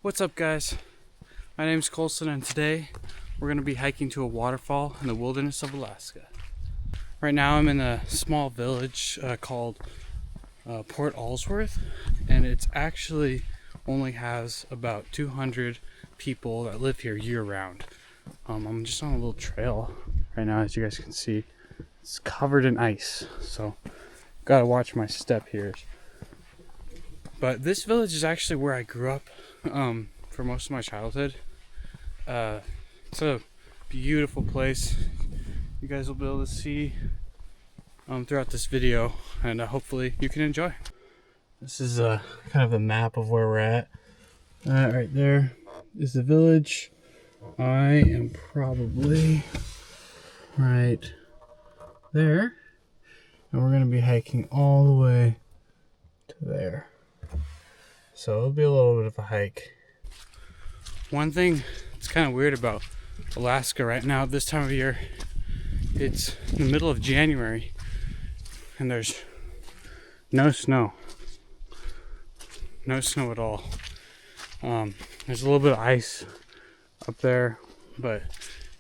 What's up, guys? My name's Colson, and today we're going to be hiking to a waterfall in the wilderness of Alaska. Right now I'm in a small village called Port Allsworth, and it's actually only has about 200 people that live here year-round. I'm just on a little trail right now, as you guys can see. It's covered in ice, so gotta watch my step here. But this village is actually where I grew up for most of my childhood. It's a beautiful place. You guys will be able to see throughout this video, and hopefully you can enjoy. This is kind of a map of where we're at. Right there is the village. I am probably right there, and we're going to be hiking all the way to there. So it'll be a little bit of a hike. One thing that's kind of weird about Alaska right now at this time of year, it's in the middle of January and there's no snow. No snow at all. There's a little bit of ice up there, but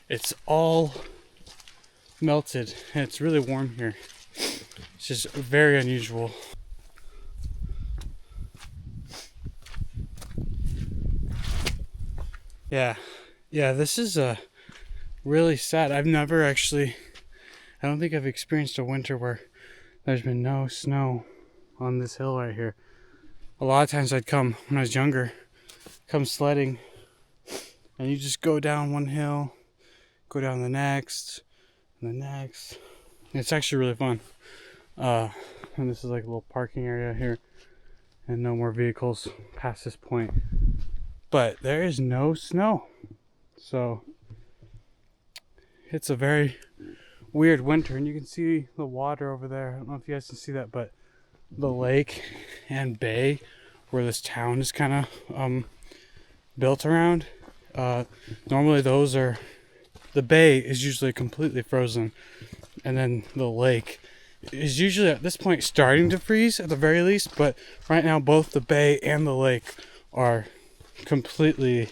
it's all melted and it's really warm here. It's just very unusual. Yeah, this is really sad. I don't think I've experienced a winter where there's been no snow on this hill right here. A lot of times I'd come, when I was younger, come sledding, and you just go down one hill, go down the next, and the next. It's actually really fun. And this is like a little parking area here, and no more vehicles past this point. But there is no snow, so it's a very weird winter. And you can see the water over there. I don't know if you guys can see that, but the lake and bay where this town is kind of built around, normally the bay is usually completely frozen, and then the lake is usually at this point starting to freeze at the very least. But right now both the bay and the lake are completely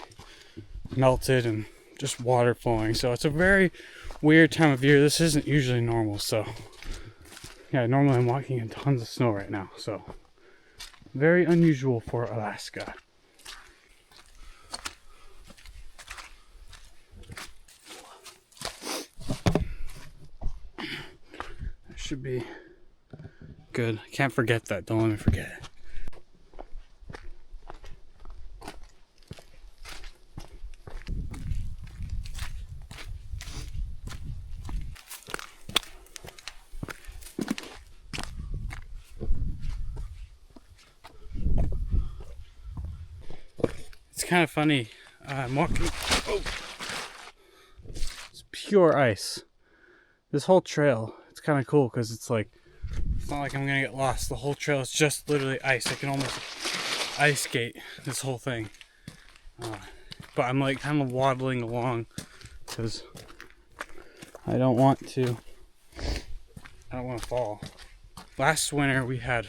melted and just water flowing. So it's a very weird time of year. This isn't usually normal. So yeah, normally I'm walking in tons of snow right now, so very unusual for Alaska. That should be good. I can't forget that. Don't let me forget it. It's kind of funny. I'm walking. Oh, it's pure ice. This whole trail. It's kind of cool because it's not like I'm gonna get lost. The whole trail is just literally ice. I can almost ice skate this whole thing. But I'm like kind of waddling along because I don't want to fall. Last winter we had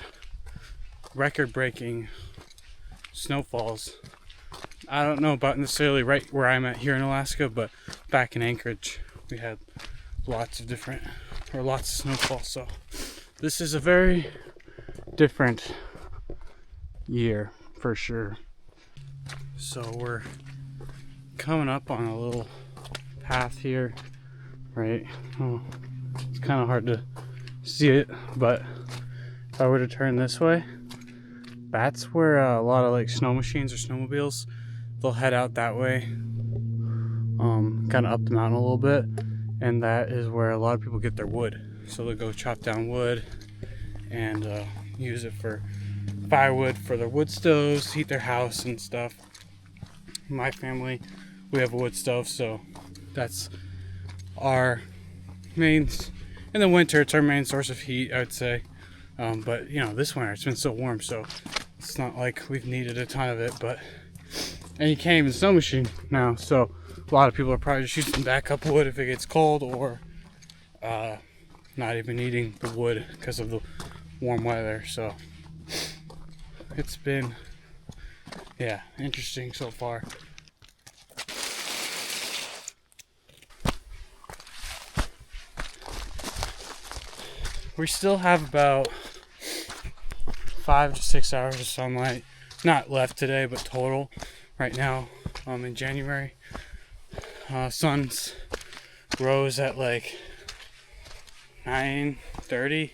record-breaking snowfalls. I don't know about necessarily right where I'm at here in Alaska, but back in Anchorage we had lots of snowfall. So this is a very different year for sure. So we're coming up on a little path here, right? Oh, it's kind of hard to see it, but if I were to turn this way, that's where a lot of like snow machines or snowmobiles, they'll head out that way, kind of up the mountain a little bit, and that is where a lot of people get their wood. So they'll go chop down wood and use it for firewood for their wood stoves, heat their house and stuff. My family, we have a wood stove, so that's our main, in the winter it's our main source of heat, I would say. But you know, this winter it's been so warm, so it's not like we've needed a ton of it. And you can't even snow machine now, so a lot of people are probably just using backup wood if it gets cold, or not even needing the wood because of the warm weather. So it's been yeah, interesting so far. We still have about 5 to 6 hours of sunlight, not left today, but total right now. In January, sun's rose at like 9:30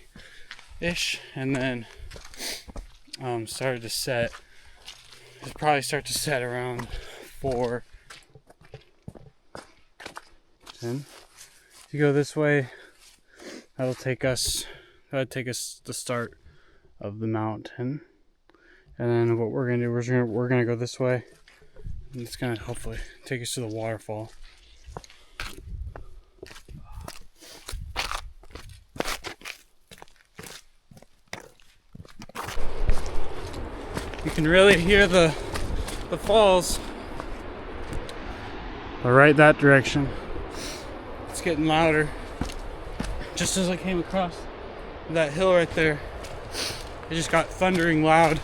ish, and then started to set. It'll probably start to set around 4. And if you go this way, that'll take us to the start of the mountain. And then what we're gonna do is we're gonna go this way, and it's gonna hopefully take us to the waterfall. You can really hear the falls. But right that direction. It's getting louder. Just as I came across that hill right there, it just got thundering loud.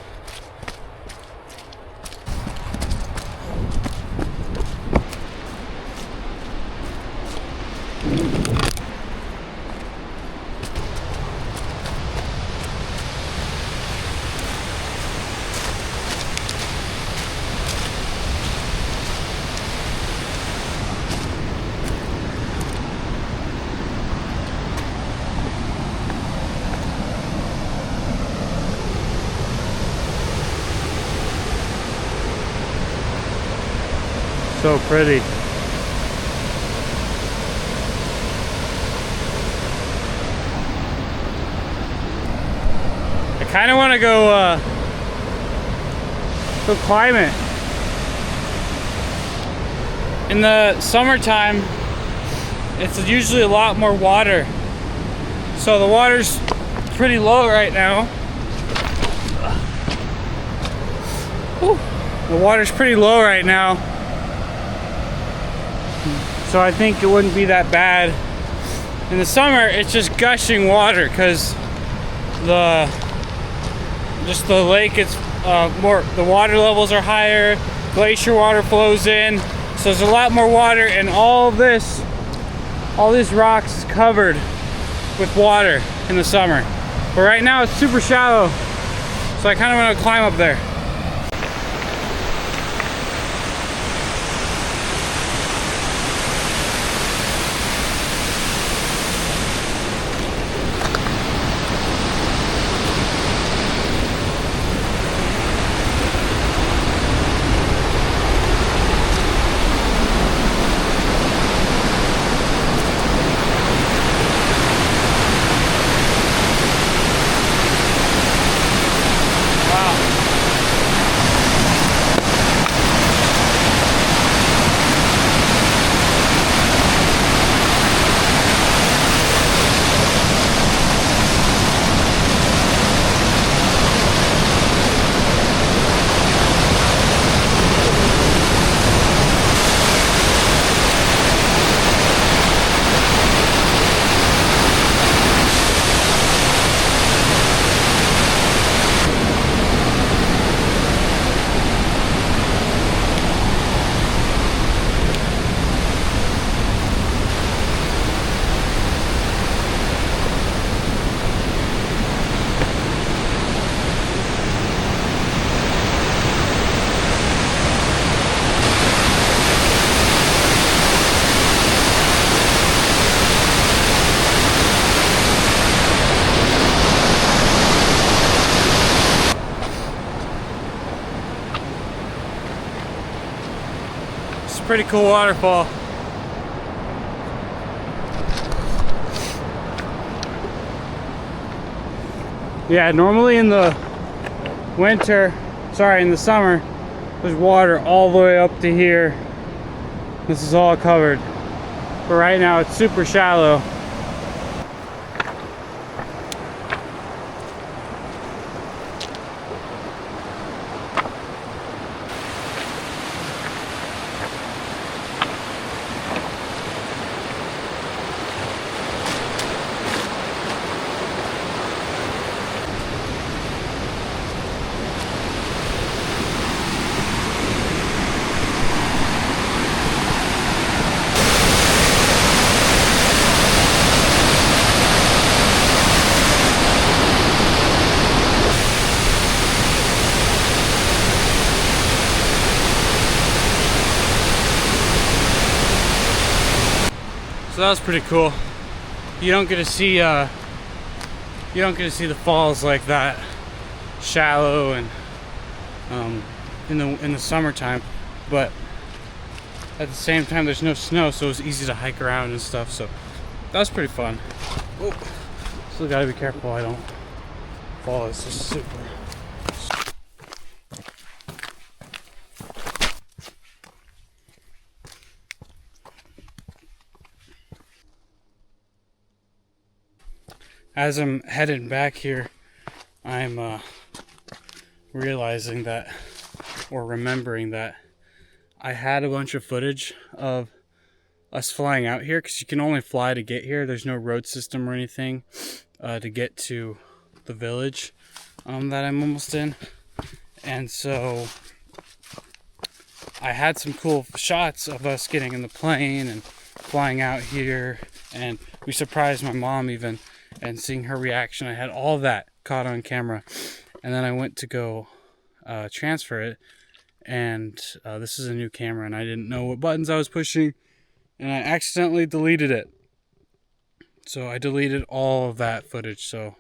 So pretty. I kind of want to go climb it. In the summertime, it's usually a lot more water. So the water's pretty low right now. Whew. The water's pretty low right now. So I think it wouldn't be that bad. In the summer, it's just gushing water because the lake, it's the water levels are higher, glacier water flows in, so there's a lot more water, and all these rocks is covered with water in the summer. But right now it's super shallow, so I kind of want to climb up there. Pretty cool waterfall. Yeah, normally in the summer, there's water all the way up to here. This is all covered. But right now it's super shallow. So that was pretty cool. You don't get to see the falls like that shallow and in the summertime, but at the same time there's no snow, so it's easy to hike around and stuff. So that was pretty fun. Oh, still gotta be careful I don't fall. It's just super. As I'm heading back here, I'm realizing that, or remembering that, I had a bunch of footage of us flying out here, because you can only fly to get here. There's no road system or anything to get to the village that I'm almost in. And so I had some cool shots of us getting in the plane and flying out here, and we surprised my mom even, and seeing her reaction. I had all that caught on camera, and then I went to go transfer it, and this is a new camera, and I didn't know what buttons I was pushing, and I accidentally deleted it. So I deleted all of that footage. So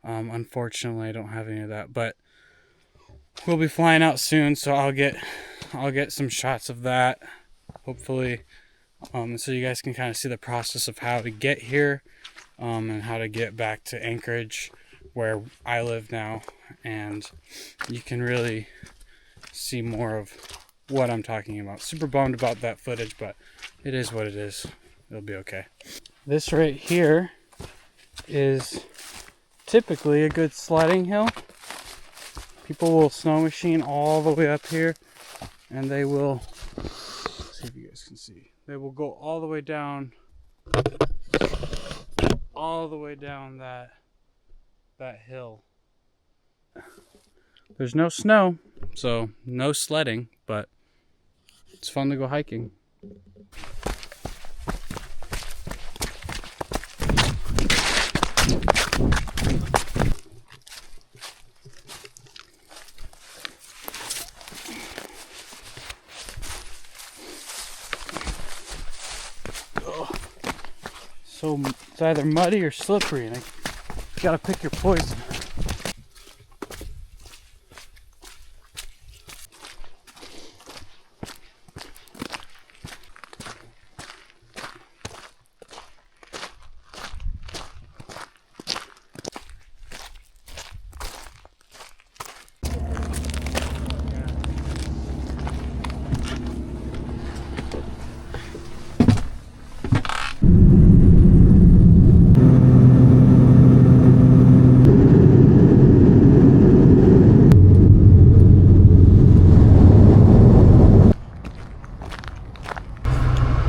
unfortunately I don't have any of that, but we'll be flying out soon, so I'll get some shots of that, hopefully, so you guys can kind of see the process of how to get here, and how to get back to Anchorage, where I live now, and you can really see more of what I'm talking about. Super bummed about that footage, but it is what it is. It'll be okay. This right here is typically a good sledding hill. People will snow machine all the way up here, and they will, let's see if you guys can see, they will go all the way down that hill. There's no snow, so no sledding, but it's fun to go hiking. So it's either muddy or slippery, and you gotta pick your poison.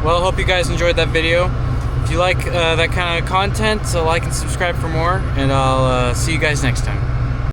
Well, I hope you guys enjoyed that video. If you like that kind of content, so like and subscribe for more, and I'll see you guys next time.